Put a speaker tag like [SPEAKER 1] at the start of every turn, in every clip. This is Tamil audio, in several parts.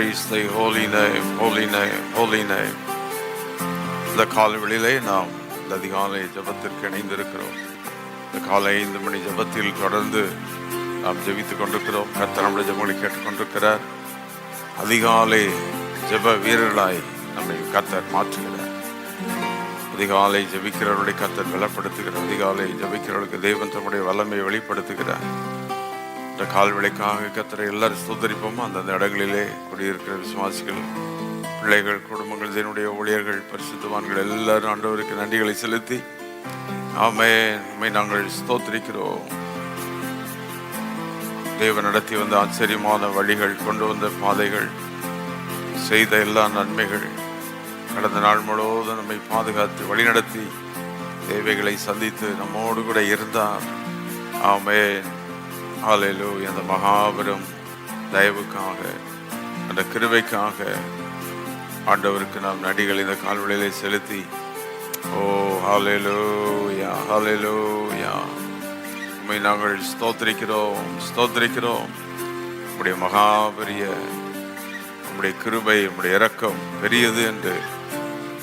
[SPEAKER 1] Praise the holy name, holy name, holy name. இந்த காலைவெளியிலே நாம் இந்த அதிகாலை ஜபத்திற்கு இணைந்திருக்கிறோம். இந்த காலை 5 மணி ஜபத்தில் தொடர்ந்து நாம் ஜெபித்துக் கொண்டிருக்கிறோம். கர்த்தர் நம்முடைய ஜெபங்களை கேட்டுக்கொண்டிருக்கிறார். அதிகாலை ஜெப வீரர்களாய் நம்மை கர்த்தர் மாற்றுகிறார். அதிகாலை ஜெபிக்கிறவருடைய கர்த்தர் பலப்படுத்துகிறார். அதிகாலை ஜெபிக்கிறவர்களுக்கு தேவன் தம்முடைய வல்லமையை வெளிப்படுத்துகிறார். இந்த கால்வெளிக்காக கர்த்தரை எல்லாரும் ஸ்தோத்தரிப்போம். அந்தந்த இடங்களிலே குடியிருக்கிற விசுவாசிகள், பிள்ளைகள், குடும்பங்கள், இதனுடைய ஊழியர்கள், பரிசுத்தவான்கள் எல்லாரும் ஆண்டவருக்கு நன்றிகளை செலுத்தி ஆமென் நாங்கள் ஸ்தோத்திரிக்கிறோம். தேவன் நடத்தி வந்த ஆச்சரியமான வழிகள், கொண்டு வந்த பாதைகள், செய்த எல்லா நன்மைகள், கடந்த நாள் முழுவதும் நம்மை பாதுகாத்து வழிநடத்தி தேவைகளை சந்தித்து நம்மோடு கூட இருந்தார். ஆமென் ஹல்லேலூயா. அந்த மகாபெரும் தயவுக்காக, அந்த கிருபைக்காக ஆண்டவருக்கு நாம் நன்றிகளை இந்த கால்வெளியிலே செலுத்தி ஓ ஹல்லேலூயா ஹல்லேலூயா உம்மை நாங்கள் ஸ்தோத்திரிக்கிறோம். உம்முடைய மகாபெரிய உம்முடைய கிருபை, உம்முடைய இரக்கம் பெரியது என்று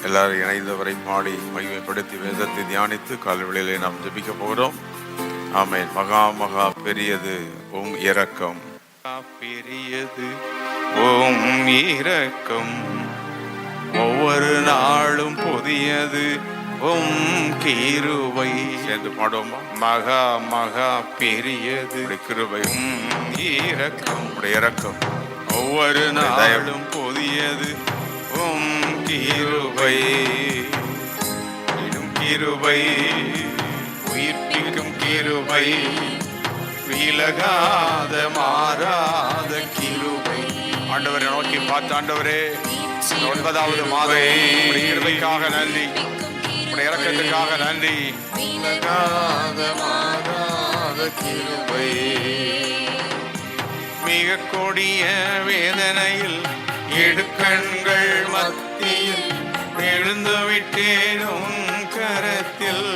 [SPEAKER 1] எல்லாரும் இணைந்தவரை பாடி மகிமைப்படுத்தி வேதத்தை தியானித்து கால்வெளியிலே நாம் ஜெபிக்க போகிறோம். ஆமென். மகா பெரியது உம் இரக்கம், பெரியது உம் இரக்கம், ஒவ்வொரு நாளும் புதியது உம் கிருபை. சேர்ந்து பாடுவோமா? மகா பெரியது கிருபை உம் இரக்கம், உடைய இரக்கம் ஒவ்வொரு நாளும் புதியது உம் கிருபை, கிருபை உயிர்ப்பிக்கும் கிருபை, விலகாத மாறாத கிருபை. ஆண்டவரை நோக்கி பார்த்து, ஆண்டவரே 9வது மாதம் கிருபைக்காக நன்றி, உடைய இரக்கத்துக்காக நன்றி. விலகாத மாறாத கிருபை, மிக கொடிய வேதனையில் இடுக்கண்கள் மத்தியில் எழுந்து விட்டேனும் கரத்தில்.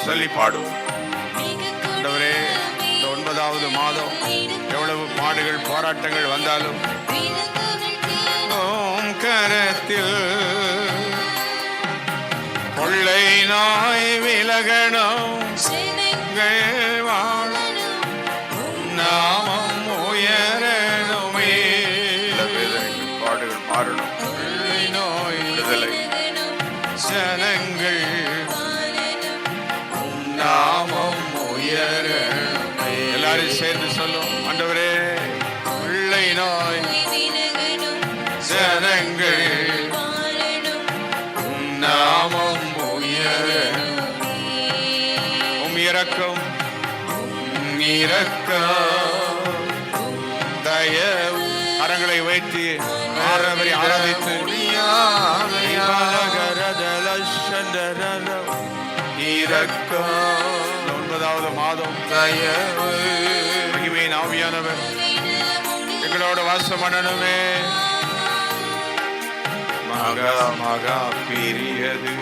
[SPEAKER 1] சொல்லி பாடுவோம். ஆண்டவரே, இந்த 9வது மாதம் எவ்வளவு பாடுகள் போராட்டங்கள் வந்தாலும் ஓம் கரத்தில் கொள்ளை நாய் விலகணும், நாமம் உயரணுமே, பாடுகள் மாறணும், கொள்ளை நோய் விடுதலை, ஜனங்கள் நாமம் உயரணுமே. எல்லாரும் சேர்ந்து சொல்லும். ஆண்டவரே, கொள்ளை நோய் ஜனங்கள் நாமம் உயரணுமே. உம் இரக்கம் தயவு. கரங்களை வைத்து ஆரவரை ஆராதித்து இரக்கம். 9வது மாதம் தயவு, மகிமையின் ஆவியானவர் எங்களோட வாசம் பண்ணணுமே. மகா பெரியது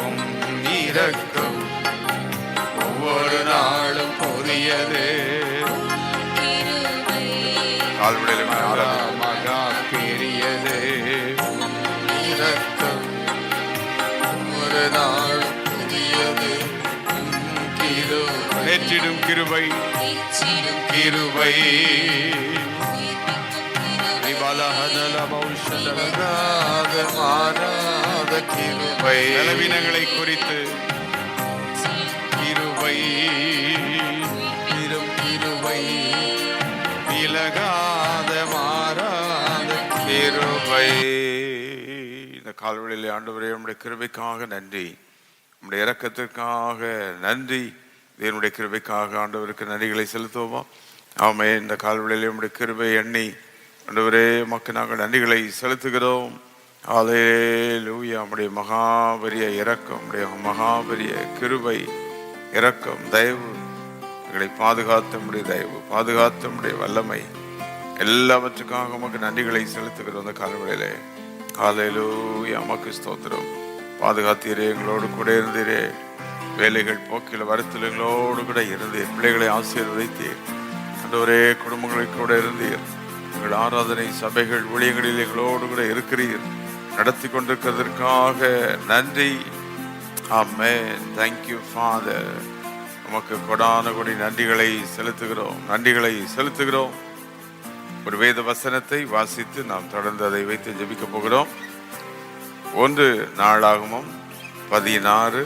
[SPEAKER 1] உம் இரக்கம், ஒவ்வொரு நாளும் புதியது. மகா பெரியது இரக்கம், ஒவ்வொரு நாளும் புதியது. நேற்றிடும் கிருபை, மாறாத கிருபை, பலவீனங்களை குறித்து கிருபை, கிருபை, விலகாத மாறாத கிருபை. இந்த கால்வெளியிலே ஆண்டவரே, உம்முடைய கிருபைக்காக நன்றி, உம்முடைய இரக்கத்திற்காக நன்றி, தேவனுடைய கிருபைக்காக ஆண்டவருக்கு நன்றிகளை செலுத்துவோமா? ஆமென். இந்த கால்வெளியிலே உம்முடைய கிருபை எண்ணி ஆண்டவரே உமக்கு நாங்கள் நன்றிகளை செலுத்துகிறோம். ஹல்லேலூயா. உம்முடைய மகாபெரிய இரக்கம், உம்முடைய மகாபெரிய கிருபை, இரக்கம், தயவு, எங்களை பாதுகாத்த உம்முடைய தயவு, பாதுகாத்த உம்முடைய வல்லமை, எல்லாவற்றுக்காக உமக்கு நன்றிகளை செலுத்துகிறோம். அந்த கால்வெளியிலே ஹல்லேலூயா. உமக்கு ஸ்தோத்திரம். பாதுகாத்தீரே, எங்களோடு கூட இருந்தீரே, வேலைகள் போக்கில் வரத்தில் எங்களோடு கூட இருந்தீர், பிள்ளைகளை ஆசீர்வதித்தீர், ஆண்டவரே குடும்பங்களை கூட இருந்தீர். எங்கள் ஆராதனை சபைகள் ஊழியங்களில் எங்களோடு கூட இருக்கிறீர், நடத்தி கொண்டிருக்கிறதற்காக நன்றி. ஆமென். Thank you father. உமக்கு கொடான கொடி நன்றிகளை செலுத்துகிறோம். ஒரு வேத வசனத்தை வாசித்து நாம் தொடர்ந்து அதை வைத்து ஜெபிக்க போகிறோம். 1 நாளாகமம் 16:11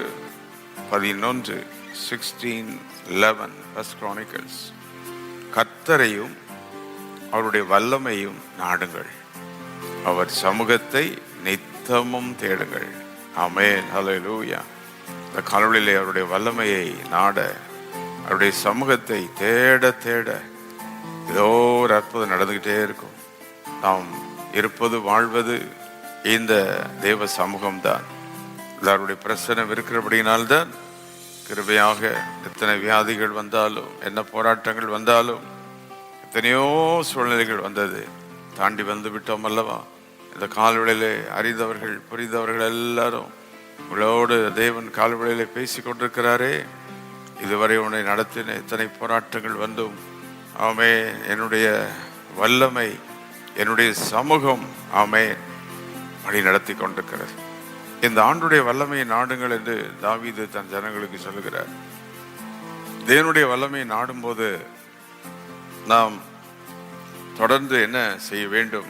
[SPEAKER 1] 16:11 First Chronicles. கர்த்தரையும் அவருடைய வல்லமையும் நாடுங்கள், அவர் சமூகத்தை நித்தமும் தேடுங்கள். ஆமென். ஹல்லேலூயா. இந்த காலையிலே அவருடைய வல்லமையை நாட, அவருடைய சமூகத்தை தேட தேட ஏதோ ஒரு அற்புதம் நடந்துகிட்டே இருக்கும். நாம் இருப்பது வாழ்வது இந்த தேவ சமூகம்தான். எல்லாருடைய பிரச்சனை இருக்கிறபடினால்தான் கிருபையாக எத்தனை வியாதிகள் வந்தாலும், என்ன போராட்டங்கள் வந்தாலும், எத்தனையோ சூழ்நிலைகள் வந்தது, தாண்டி வந்து விட்டோம் அல்லவா. இந்த கால்வெளியிலே அறிந்தவர்கள் புரிந்தவர்கள் எல்லாரும் உங்களோடு தேவன் கால்வெளியிலே பேசி கொண்டிருக்கிறாரே. இதுவரை உன்னை நடத்தின எத்தனை போராட்டங்கள் வந்தும் ஆமே என்னுடைய வல்லமை, என்னுடைய சமூகம் ஆமே வழி நடத்தி கொண்டிருக்கிறது. இந்த ஆண்டுடைய வல்லமையை நாடுங்கள் என்று தாவீது தன் ஜனங்களுக்கு சொல்லுகிறார். தேவனுடைய வல்லமையை நாடும்போது நாம் தொடர்ந்து என்ன செய்ய வேண்டும்?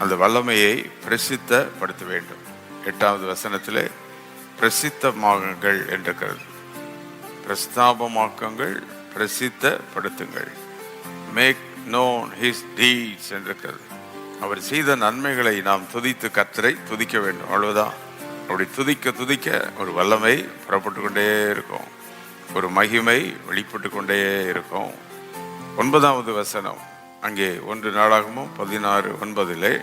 [SPEAKER 1] அந்த வல்லமையை பிரசித்தப்படுத்த வேண்டும். 8வது வசனத்திலே பிரசித்தமாகுங்கள் என்றிருக்கிறது. பிரஸ்தாபமாக்குங்கள், பிரசித்தப்படுத்துங்கள். மேக் நோன் ஹிஸ் டீட்ஸ் என்றிருக்கிறது. அவர் செய்த நன்மைகளை நாம் துதித்து கர்த்தரை துதிக்க வேண்டும். அவ்வளவுதான். அப்படி துதிக்க ஒரு வல்லமை புறப்பட்டு கொண்டே இருக்கும், ஒரு மகிமை வெளிப்பட்டு கொண்டே இருக்கும். 9வது வசனம் அங்கே 1 நாளாகமும் 16:9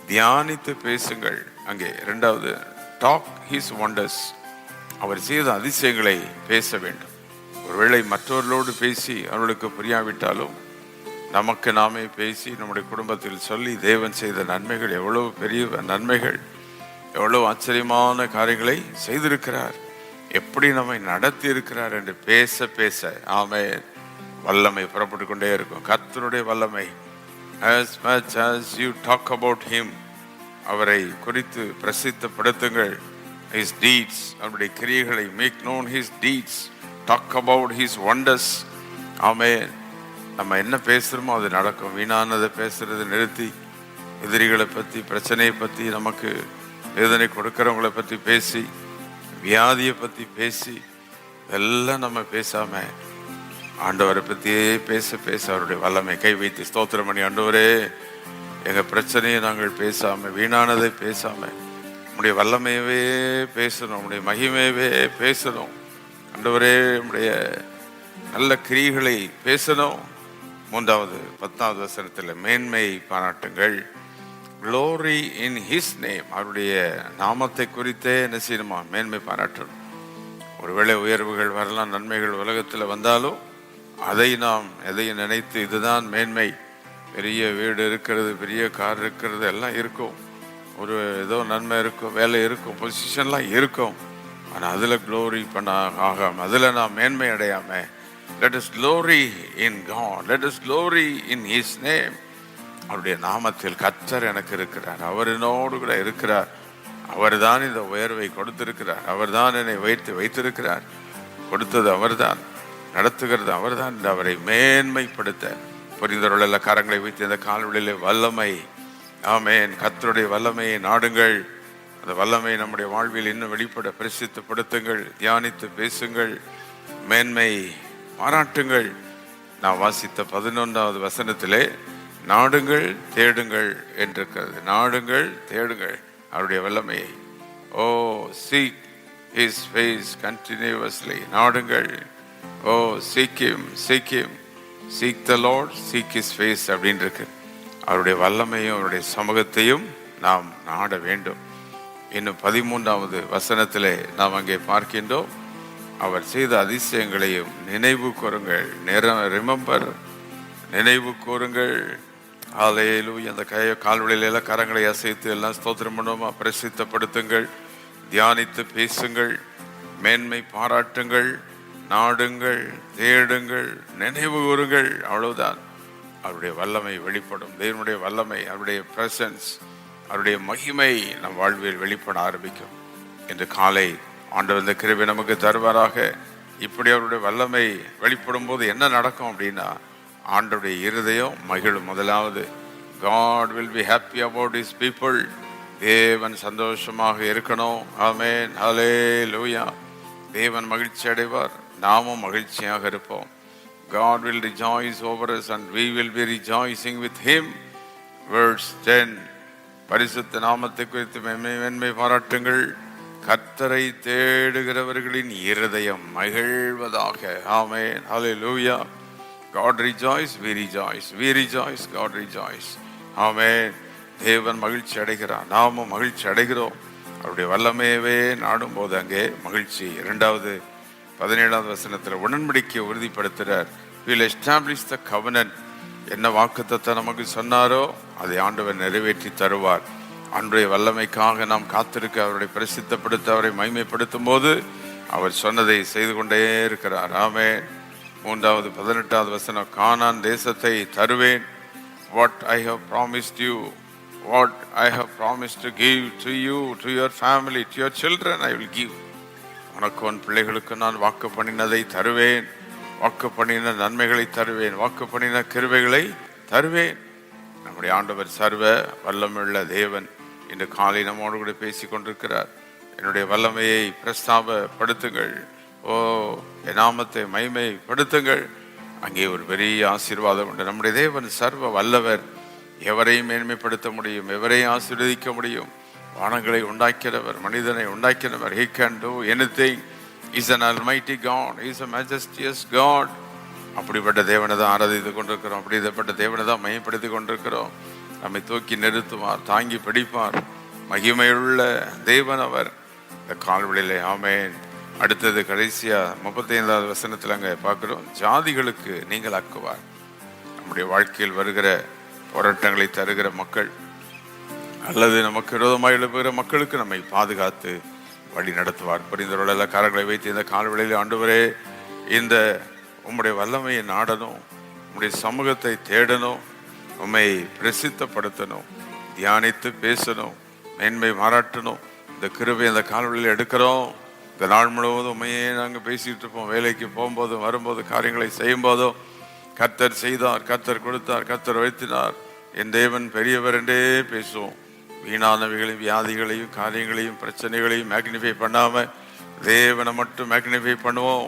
[SPEAKER 1] தியானித்து பேசுங்கள். அங்கே 2வது டாக் ஹிஸ் வண்டர்ஸ், அவர் செய்த அதிசயங்களை பேச வேண்டும். ஒருவேளை மற்றவர்களோடு பேசி அவர்களுக்கு புரியாவிட்டாலும் நமக்கு நாமே பேசி நம்முடைய குடும்பத்தில் சொல்லி தேவன் செய்த நன்மைகள், எவ்வளவு பெரிய நன்மைகள், எவ்வளவு ஆச்சரியமான காரியங்களை செய்திருக்கிறார், எப்படி நம்மை நடத்தி இருக்கிறார் என்று பேச பேச ஆமென் வல்லமை புறப்பட்டு கொண்டே இருக்கும். கர்த்தருடைய வல்லமை. As much as you talk about him, அவரை குறித்து பிரசித்தப்படுத்துங்கள். His deeds, அவருடைய கிரியைகளை. Make known his deeds, talk about his wonders. ஆமென். நம்ம என்ன பேசுறோமோ அது நடக்கும். வீணானதை பேசுறது நிறுத்தி, எதிரிகளை பற்றி, பிரச்சனையை பற்றி, நமக்கு வேதனை கொடுக்கிறவங்களை பற்றி பேசி, வியாதியை பற்றி பேசி, இதெல்லாம் நம்ம பேசாம ஆண்டவரை பற்றியே பேச பேச அவருடைய வல்லமை கை வைத்து ஸ்தோத்திரம் பண்ணி, ஆண்டவரே எங்கள் பிரச்சனையை நாங்கள் பேசாம, வீணானதை பேசாம, உம்முடைய வல்லமையவே பேசணும், உம்முடைய மகிமையவே பேசணும். ஆண்டவரே உம்முடைய நல்ல கிரியைகளை பேசணும். 3வது 10வது வசனத்தில் மேன்மை பாராட்டுங்கள். Glory in his name, அவருடைய நாமத்தை குறித்தே என்ன செய்யணுமா? மேன்மை பாராட்டணும். ஒருவேளை உயர்வுகள் வரலாம், நன்மைகள் உலகத்தில் வந்தாலும் அதை நாம் எதையும் நினைத்து இதுதான் மேன்மை, பெரிய வீடு இருக்கிறது, பெரிய கார் இருக்கிறது, எல்லாம் இருக்கும், ஒரு ஏதோ நன்மை இருக்கும், வேலை இருக்கும், பொசிஷன்லாம் இருக்கும், ஆனால் அதில் க்ளோரி பண்ண ஆகாமல், அதில் நாம் மேன்மை அடையாமல், let us glory in God, let us glory in his name. அவருடைய நாமத்தில் கர்த்தர் எனக்கு இருக்கிறார், அவர் என்னோடு கூட இருக்கிறார், அவர் தான் இந்த உயர்வை கொடுத்திருக்கிறார், அவர் தான் என்னை வைத்திருக்கிறார், கொடுத்தது அவர்தான், நடத்துகிறது அவர்தான். அவரை மேன்மைப்படுத்த புரிந்தவர்கள் கரங்களை வைத்து இந்த கால்வெளியிலே வல்லமை ஆமென் கர்த்தருடைய வல்லமையை நாடுங்கள். அந்த வல்லமை நம்முடைய வாழ்வில் இன்னும் வெளிப்பட பிரசித்தப்படுத்துங்கள். தியானித்து பேசுங்கள், மேன்மை பாராட்டுங்கள். நான் வாசித்த 11வது வசனத்திலே நாடுங்கள் தேடுங்கள் என்றிருக்கிறது. நாடுங்கள் தேடுங்கள் அவருடைய வல்லமையை. ஓ seek his face continuously. நாடுங்கள். ஓ seek him, seek him, seek the Lord, seek his face அப்படின்னு இருக்கு. அவருடைய வல்லமையும் அவருடைய சமூகத்தையும் நாம் நாட வேண்டும். இன்னும் 13வது வசனத்திலே நாம் அங்கே பார்க்கின்றோம், அவர் செய்த அதிசயங்களையும் நினைவு கூறுங்கள். ரிமெம்பர், நினைவு கூறுங்கள். ஹல்லேலூயா. அந்த கால்வெளியில கரங்களை அசைத்து எல்லாம் ஸ்தோத்திரம் பண்ணுவோமா? பிரசித்தப்படுத்துங்கள், தியானித்து பேசுங்கள், மேன்மை பாராட்டுங்கள், நாடுங்கள், தேடுங்கள், நினைவு கூறுங்கள். அவ்வளவுதான். அவருடைய வல்லமை வெளிப்படும். தேவனுடைய வல்லமை, அவருடைய பிரசன்ஸ், அவருடைய மகிமை நம் வாழ்வில் வெளிப்பட ஆரம்பிக்கும். இன்று காலை ஆண்டவர் இந்த கிருபை நமக்கு தருவாராக. இப்படி அவருடைய வல்லமை வெளிப்படும் போது என்ன நடக்கும் அப்படின்னா, ஆண்டவருடைய இருதயம் மகிழும். முதலாவது, God will be happy about his people. தேவன் சந்தோஷமாக இருக்கணும். ஆமென், ஹல்லேலூயா. தேவன் மகிழ்ச்சி அடைவார், நாமும் மகிழ்ச்சியாக இருப்போம். God will rejoice over us and we will be rejoicing with him. Verse 10. பரிசுத்த நாமத்தை குறித்து மென்மை பாராட்டுங்கள். கர்த்தரை தேடுகிறவர்களின் இருதயம் மகிழ்வதாக. ஆமென், ஹல்லேலூயா. God rejoice, we rejoice. We rejoice, God rejoice. ஆமென். தேவன் மகிழ்ச்சி அடைகிறார், நாமும் மகிழ்ச்சி அடைகிறோம். அவருடைய வல்லமையவே நாடும் போது அங்கே மகிழ்ச்சி. 2வது 17வது வசனத்தில் உடன்படிக்கையை உறுதிப்படுத்துகிறார். Will establish the covenant. என்ன வாக்குத்தத்தம் நமக்கு சொன்னாரோ அதை ஆண்டவர் நிறைவேற்றி தருவார். அன்றைய வல்லமைக்காக நாம் காத்திருக்க, அவருடைய பிரசித்தப்படுத்த, அவரை மகிமைப்படுத்தும் போது அவர் சொன்னதை செய்து கொண்டே இருக்கிறார். ஆமென். 3வது 18வது வசனம், கானான் தேசத்தை தருவேன். What I have promised you, what I have promised to give to you, to your family, to your children, I will give. உனக்கு உன் பிள்ளைகளுக்கு நான் வாக்கு பண்ணினதை தருவேன், வாக்கு பண்ணின நன்மைகளை தருவேன், வாக்கு பண்ணின கிருபைகளை தருவேன். நம்முடைய ஆண்டவர் சர்வ வல்லமையுள்ள தேவன் இன்று காலை நம்மோடு கூட பேசி கொண்டிருக்கிறார். என்னுடைய வல்லமையை பிரஸ்தாபப்படுத்துங்கள், ஓ என் நாமத்தை மகிமைப்படுத்துங்கள். அங்கே ஒரு பெரிய ஆசீர்வாதம் உண்டு. நம்முடைய தேவன் சர்வ வல்லவர், எவரையும் மேன்மைப்படுத்த முடியும், எவரையும் ஆசீர்வதிக்க முடியும். வானங்களை உண்டாக்கிறவர், மனிதனை உண்டாக்கிறவர். He can do anything. He is an almighty God. He is a majestuous God. அப்படிப்பட்ட தேவனை தான் ஆராதித்து கொண்டிருக்கிறோம். அப்படிப்பட்ட தேவனை தான் மையப்படுத்தி கொண்டிருக்கிறோம். நம்மை தூக்கி நிறுத்துவார், தாங்கி பிடிப்பார். மகிமையுள்ள தேவன் அவர். இந்த கால்வெளியிலே. ஆமென். அடுத்தது கடைசியா 35வது வசனத்தில் அங்கே பார்க்கிறோம், ஜாதிகளுக்கு நீங்கள் ஆக்குவார். நம்முடைய வாழ்க்கையில் வருகிற போராட்டங்களை தருகிற மக்கள் அல்லது நமக்கு விரோதமாக எழுப்புகிற மக்களுக்கு நம்மை பாதுகாத்து வழி நடத்துவார். புரிந்தவர்கள் காரங்களை வைத்து இந்த கால்வெளியில், ஆண்டவரே, இந்த உம்முடைய வல்லமையை நாடணும், உம்முடைய சமூகத்தை தேடணும், உம்மை பிரசித்தப்படுத்தணும், தியானித்து பேசணும், மேன்மை மாறாட்டணும். இந்த கிருபை இந்த கால்வெளியில் எடுக்கிறோம். இந்த நாள் முழுவதும் உண்மையே நாங்கள் பேசிகிட்டு இருப்போம். வேலைக்கு போகும்போதும் வரும்போது, காரியங்களை செய்யும் போதும், கர்த்தர் செய்தார், கர்த்தர் கொடுத்தார், கர்த்தர் வைத்தினார், என் தேவன் பெரியவர் என்றே பேசுவோம். வீணானவைகளையும் வியாதிகளையும் காரியங்களையும் பிரச்சனைகளையும் மேக்னிஃபை பண்ணாமல் தேவனை மட்டும் மேக்னிஃபை பண்ணுவோம்.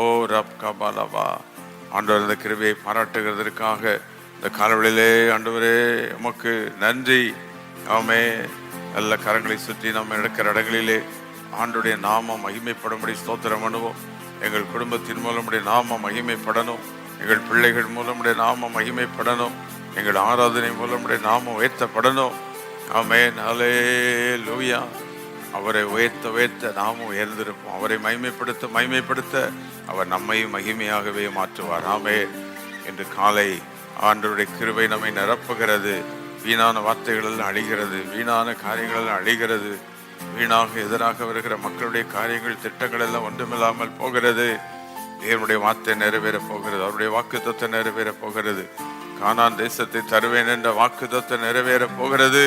[SPEAKER 1] ஓ ரப் கபாலவா. ஆண்டவர் இந்த கிருபையை பாராட்டுகிறதற்காக இந்த காலவெளியிலே ஆண்டவரே உமக்கு நன்றி. ஆமே. நல்ல கரங்களை சுற்றி நம்ம நடக்கிற இடங்களிலே ஆண்டுடைய நாமம் மகிமைப்படும்படி ஸ்தோத்திரம் பண்ணுவோம். எங்கள் குடும்பத்தின் மூலம் உடைய நாமம் மகிமைப்படணும், எங்கள் பிள்ளைகள் மூலம் உடைய நாமம் மகிமைப்படணும், எங்கள் ஆராதனை மூலம் உடைய நாமம் உயர்த்தப்படணும். ஆமென், ஹல்லேலூயா. அவரை உயர்த்த நாமும் உயர்ந்திருப்போம். அவரை மகிமைப்படுத்த அவர் நம்மையும் மகிமையாகவே மாற்றுவார். ஆமென். இன்று காலை ஆண்டவருடைய கிருபை நம்மை நிரப்புகிறது. வீணான வார்த்தைகள் எல்லாம் அழிகிறது, வீணான காரியங்கள் எல்லாம் அழிகிறது, வீணாக எதிராக வருகிற மக்களுடைய காரியங்கள் திட்டங்கள் எல்லாம் ஒன்றுமில்லாமல் போகிறது. தேவனுடைய வார்த்தை நிறைவேற போகிறது, அவருடைய வாக்குத்தத்தம் நிறைவேற போகிறது. கானான் தேசத்தை தருவேன் என்ற வாக்குத்தத்தம் நிறைவேற போகிறது.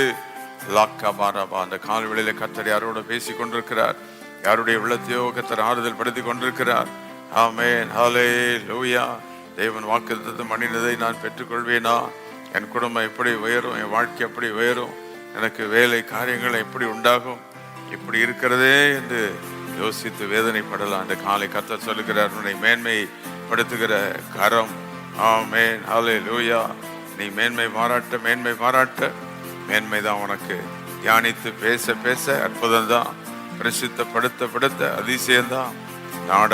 [SPEAKER 1] லாக்கா பாராபா. அந்த கால்வெளியில கர்த்தர் யாரோட பேசி கொண்டிருக்கிறார், யாருடைய உள்ளத்தையோ கர்த்தர் ஆறுதல் படுத்தி கொண்டிருக்கிறார். ஆமென், ஹல்லேலூயா. தேவன் வாக்குத்தத்தம் பண்ணினதை நான் பெற்றுக்கொள்வேனா? என் குடும்பம் எப்படி உயரும், என் வாழ்க்கை எப்படி உயரும், எனக்கு வேலை காரியங்கள் எப்படி உண்டாகும், இப்படி இருக்கிறதே என்று யோசித்து வேதனைப்படலாம். அந்த காலை கர்த்தர் சொல்லுகிறார், உன்னை மேன்மைப்படுத்துகிற கரம். ஆமென், ஹல்லேலூயா. நீ மேன்மை பாராட்ட மேன்மைதான் உனக்கு. தியானித்து பேச அற்புதம் தான், பிரசித்தப்படுத்த அதிசயம்தான், நாட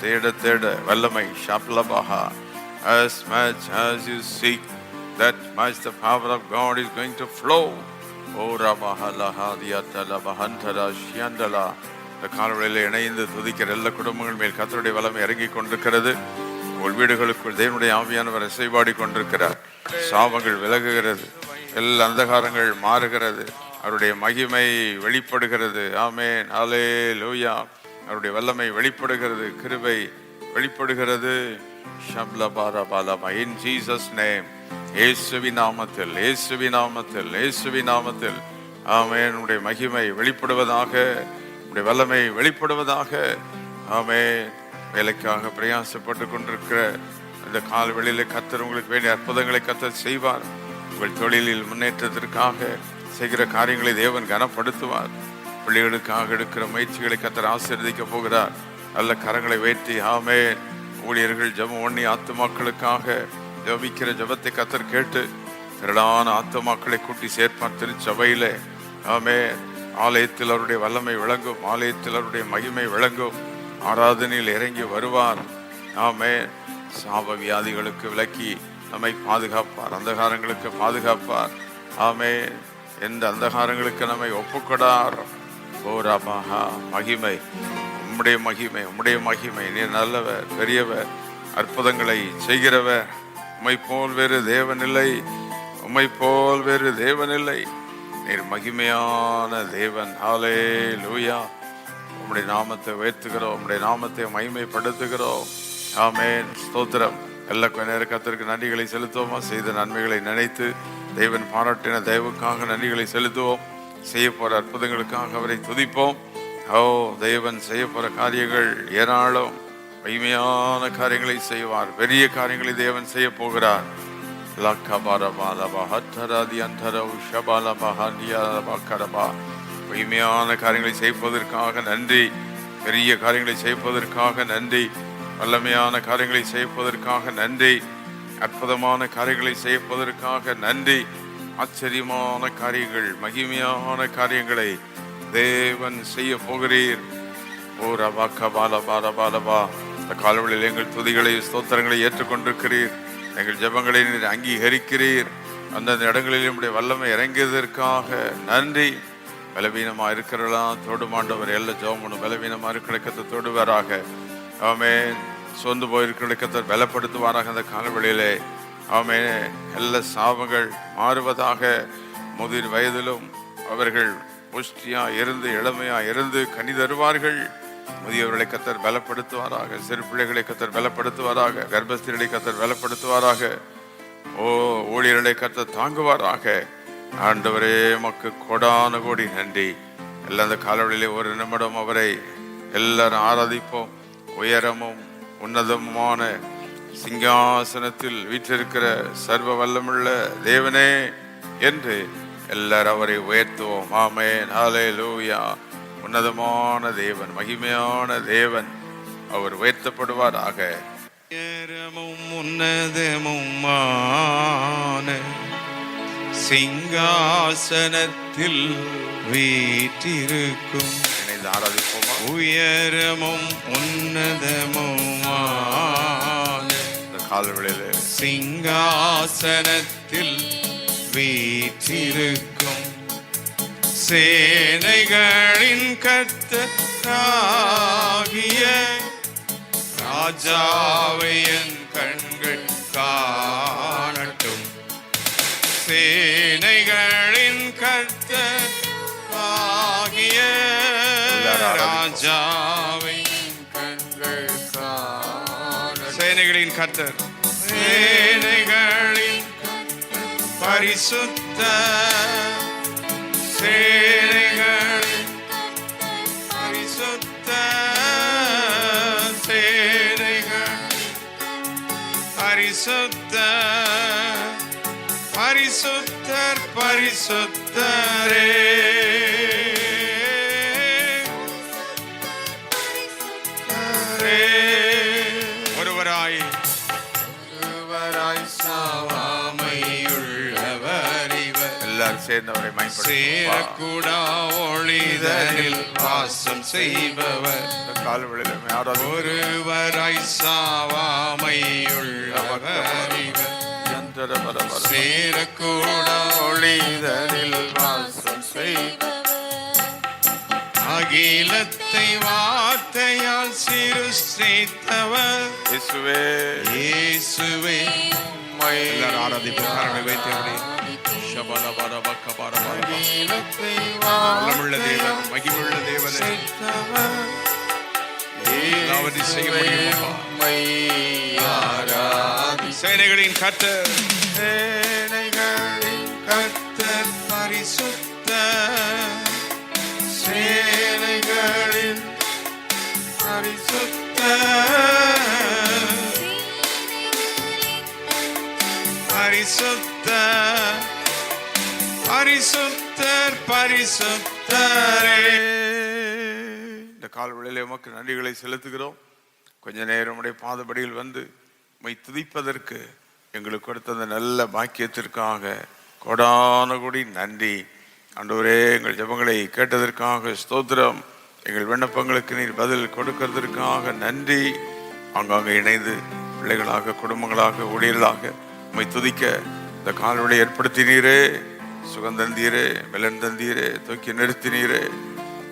[SPEAKER 1] தேட வல்லமை. ஷாப்லபாஹா. As much as you seek, that much the power of God is going to flow. இந்த காலவெளியில் இணைந்து துதிக்கிற எல்லா குடும்பங்கள் மேல் கர்த்தருடைய வல்லமை இறங்கி கொண்டிருக்கிறது. உங்கள் வீடுகளுக்குள் தேவனுடைய ஆவியானவர் இசைபாடி கொண்டிருக்கிறார். சாபங்கள் விலகுகிறது, எல்லா அந்தகாரங்கள் மாறுகிறது, அவருடைய மகிமை வெளிப்படுகிறது. ஆமென், ஹல்லேலூயா. அவருடைய வல்லமை வெளிப்படுகிறது, கிருபை வெளிப்படுகிறது. ஷப்லபாரபாலபா. In Jesus name, இயேசுவின் நாமத்தில், இயேசுவின் நாமத்தில், இயேசுவின் நாமத்தில் ஆமென். உம்முடைய மகிமை வெளிப்படுவதாக, உம்முடைய வல்லமை வெளிப்படுவதாக. ஆமென். வேலைக்காக பிரயாசப்பட்டு கொண்டிருக்கிற இந்த கால்வெளியில கர்த்தர் உங்களுக்கு வேண்டிய அற்புதங்களை கர்த்தர் செய்வார். உங்கள் தொழிலில் முன்னேற்றத்திற்காக செய்கிற காரியங்களை தேவன் கனப்படுத்துவார். பிள்ளைகளுக்காக எடுக்கிற முயற்சிகளை கர்த்தர் ஆசீர்வதிக்க போகிறார். நல்ல கரங்களை வேற்றி ஆமென். ஊழியர்கள் ஜெபம் பண்ணி ஆத்துமாக்களுக்காக ஜெபிக்கிற ஜெபத்தை கர்த்தர் கேட்டு திரளான ஆத்துமாக்களை கூட்டி சேர்ப்பார். திருச்சபையிலே ஆமென். ஆலயத்தில் அவருடைய வல்லமை விளங்கும், ஆலயத்தில் அவருடைய மகிமை விளங்கும். ஆராதனையில் இறங்கி வருவார். ஆமென். சாப வியாதிகளுக்கு விலக்கி நம்மை பாதுகாப்பார், அந்தகாரங்களுக்கு பாதுகாப்பார். ஆமென். எந்த அந்தகாரங்களுக்கு நம்மை ஒப்புக்கொடார். ஓராபாஹா. மகிமை உம்முடைய மகிமை, உம்முடைய மகிமை. நீர் நல்லவர், பெரியவர், அற்புதங்களை செய்கிறவர். உம்மை போல் வேறு தேவனில்லை, உம்மை போல் வேறு தேவனில்லை. நீர் மகிமையான தேவன். ஹல்லேலூயா. உம்முடைய நாமத்தை உயர்த்துகிறோம், உம்முடைய நாமத்தை மகிமைப்படுத்துகிறோம். ஆமென். ஸ்தோத்திரம். எல்லா கொஞ்ச நேரம் கர்த்தருக்கு நன்றிகளை செலுத்துவோமா? செய்த நன்மைகளை நினைத்து தேவன் பாராட்டின தயவுக்காக நன்றிகளை செலுத்துவோம். செய்ய போற அற்புதங்களுக்காக அவரை துதிப்போம். ஓ, தேவன் செய்ய போற காரியங்கள் ஏராளம். மகிமையான காரியங்களை செய்வார். பெரிய காரியங்களை தேவன் செய்ய போகிறார். மகிமையான காரியங்களை செய்வதற்காக நன்றி. பெரிய காரியங்களை செய்வதற்காக நன்றி. வல்லமையான காரியங்களை செய்வதற்காக நன்றி. அற்புதமான காரியங்களை செய்வதற்காக நன்றி. ஆச்சரியமான காரியங்கள், மகிமையான காரியங்களை தேவன் செய்ய போகிறீர். ஓ ரபா கபால பாலபா. இந்த காலவெளியில் எங்கள் துதிகளை ஸ்தோத்திரங்களை ஏற்றுக்கொண்டிருக்கிறீர். எங்கள் ஜெபங்களை நீர் அங்கீகரிக்கிறீர். அந்தந்த இடங்களில் நம்முடைய வல்லமை இறங்கியதற்காக நன்றி. பலவீனமாக இருக்கிறலாம் தொடுமாண்டவர் எல்லா ஜெபமும் பலவீனமாக இருக்கிற கத்தை தொடுவாராக. ஆமென். சொந்து போயிருக்கிற கத்தை பலப்படுத்துவாராக. அந்த காலவெளியிலே ஆமென். எல்லா சாபங்கள் மாறுவதாக. முதிர் வயதிலும் அவர்கள் புஷ்டியா இருந்து இளமையா இருந்து கனி தருவார்கள். முதியவர்களை கர்த்தர் பலப்படுத்துவாராக. சிறு பிள்ளைகளை கர்த்தர் பலப்படுத்துவாராக. கர்ப்பஸ்திரிகளை கர்த்தர் பலப்படுத்துவாராக. ஓ, ஊழியர்களை கர்த்தர் தாங்குவாராக. ஆண்டவரே, மக்கு கோடான கோடி நன்றி. எல்லா அந்த காலவெளியிலே ஒரு நிமிடம் அவரை எல்லாரும் ஆராதிப்போம். உயரமும் உன்னதமான சிங்காசனத்தில் வீற்றிருக்கிற சர்வ வல்லமுள்ள தேவனே என்று எல்லாரும் அவரை உயர்த்துவோம். ஆமென். ஹல்லேலூயா. உன்னதமான தேவன், மகிமையான தேவன், அவர் உயர்த்தப்படுவாராக.
[SPEAKER 2] உயரமும் உன்னதமுமான சிங்காசனத்தில் வீற்றிருக்கும்.
[SPEAKER 1] இணைந்து ஆராதிப்போமா?
[SPEAKER 2] உயரமும் உன்னதமுமான
[SPEAKER 1] கால்வெளியிலே
[SPEAKER 2] சிங்காசனத்தில் வீற்றிருக்கும் சேனைகளின் கர்த்தராகிய ராஜாவை என் கண்கள் காணட்டும். சேனைகளின் கர்த்தராகிய ராஜாவை என் கண்கள் காணட்டும். சேனைகளின் கர்த்தர், சேனைகளின் பரிசுத்த சேனைகளின் பரிசுத்த சேனைகள் பரிசுத்த பரிசுத்தர் பரிசுத்தரே. ஒருவராய் சாவாமையுள்ளவர் இவர்.
[SPEAKER 1] எல்லாரும் சேர்ந்தவரை
[SPEAKER 2] சேரக்கூடா ஒளிதனில் வாசம் செய்பவர்.
[SPEAKER 1] கால்வெளியிலே
[SPEAKER 2] ஒருவராய் சாவாமையுள்ளவர் இவர். சேரக்கூடா ஒளிதனில் வாசம் செய்பவர். அகிலத்தை வார்த்தையால் சிருஷ்டித்தவர்
[SPEAKER 1] இயேசுவே.
[SPEAKER 2] இயேசுவே. எல்லாரும் ஆராதிப்போம். வைத்தபடி வல்லமுள்ள தேவன், மகிமுள்ள தேவனே, எல்லாவற்றையும் செய்ய முடியும் அப்பா.
[SPEAKER 1] உம்மை ஆராதி
[SPEAKER 2] சேனைகளின் கர்த்தர்
[SPEAKER 1] சேனைகளின் கர்த்தர்
[SPEAKER 2] பரிசுத்த
[SPEAKER 1] சேனைகளின் பரிசுத்த
[SPEAKER 2] பரிசுத்த பரிசுத்தர் பரிசுத்தரே.
[SPEAKER 1] இந்த கால்வெளியிலே உமக்கு நன்றிகளை செலுத்துகிறோம். கொஞ்ச நேரம் உடைய பாதபடியில் வந்து உம்மை துதிப்பதற்கு எங்களுக்கு கொடுத்த அந்த நல்ல பாக்கியத்திற்காக கோடான கோடி நன்றி. ஆண்டவரே, எங்கள் ஜெபங்களை கேட்டதற்காக ஸ்தோத்திரம். எங்கள் விண்ணப்பங்களுக்கு நீர் பதில் கொடுக்கிறதற்காக நன்றி. அங்காங்க இணைந்து பிள்ளைகளாக, குடும்பங்களாக, ஊழியர்களாக உம்மை துதிக்க இந்த கால்வெளி ஏற்படுத்தினீரே. சுகந்தந்தீரே, பலன் தந்தீரே, தூக்கி நிறுத்தினீரே,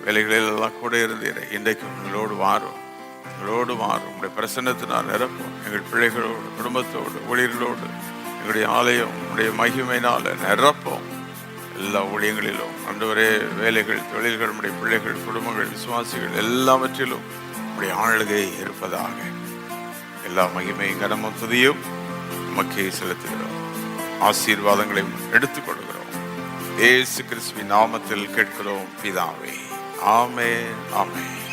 [SPEAKER 1] வேலைகளில் எல்லாம் கூட இருந்தீரே. இன்றைக்கும் எங்களோடு வாரும், எங்களோடு வாரும். உங்களுடைய பிரசன்னத்தினால் நிரப்பும். எங்கள் பிள்ளைகளோடு, குடும்பத்தோடு, ஊழியர்களோடு, எங்களுடைய ஆலயம் உங்களுடைய மகிமையினால நிரப்பும். எல்லா ஊழியங்களிலும் ஆண்டவரே, வேலைகள், தொழில்கள், நம்முடைய பிள்ளைகள், குடும்பங்கள், விசுவாசிகள் எல்லாவற்றிலும் உங்களுடைய ஆளுகை இருப்பதாக. எல்லா மகிமையும் கனமும் துதியும் உமக்கே செலுத்துகிறோம். ஆசீர்வாதங்களையும் எடுத்துக் கொள்கிறோம். இயேசு கிறிஸ்துவின் நாமத்தில் கேட்கிறோம் பிதாவே. ஆமென், ஆமென்.